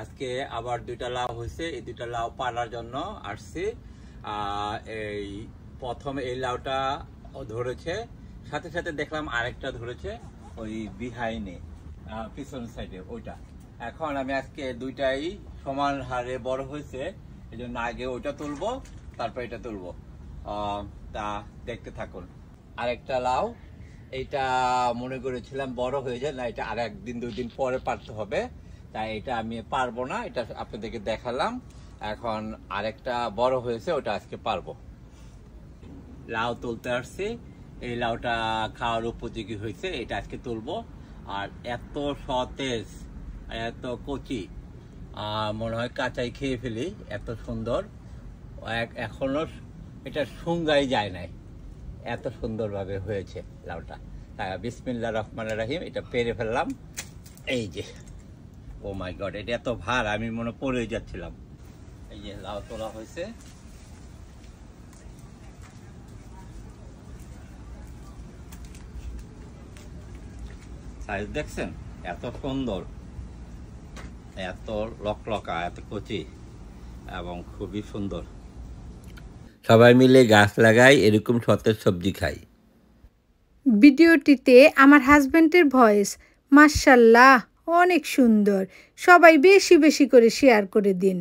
আজকে আবার দুইটা লাউ হয়েছে, এই দুইটা লাউ পাড়ার জন্য আসছি। এই প্রথম এই লাউটা ধরেছে, সাথে সাথে দেখলাম আরেকটা ধরেছে ওই বিহাইনে পিছন সাইডে ওইটা। এখন আমি আজকে দুইটাই সমান হারে বড় হয়েছে, এই জন্য আগে ওইটা তুলবো, তারপর এটা তুলবো। তা দেখতে থাকুন। আরেকটা লাউ, এইটা মনে করেছিলাম বড় হয়ে যায় না, এটা আর একদিন দুই দিন পরে পারতে হবে, তাই এটা আমি পারবো না, এটা আপনাদেরকে দেখালাম। এখন আরেকটা বড় হয়েছে, ওটা আজকে পারবো। লাউ তুলতে আসছি, এই লাউটা খাওয়ার উপযোগী হয়েছে, এটা আজকে তুলবো। আর এত সতেজ, এত কচি, মনে হয় কাঁচাই খেয়ে ফেলি, এত সুন্দর। এখনো এটা শুঙ্গাই যায় নাই, এত সুন্দরভাবে হয়েছে লাউটা। বিসমিল্লাহির রহমানির রহিম, এটা পেরে ফেললাম। এই যে, ও মাই গড, এটা এত ভার, আমি মনে পড়ে যাচ্ছিলাম। এই যে লাউ তোলা হয়েছে, সাইজ দেখছেন, এত সুন্দর, এত লকলকা, এত কচি এবং খুবই সুন্দর। সবাই মিলে গাছ লাগাই, এরকম সতেজ সবজি খাই। ভিডিওটিতে আমার হাজবেন্ডের ভয়েস, মাশাআল্লাহ, অনেক সুন্দর। সবাই বেশি বেশি করে শেয়ার করে দিন।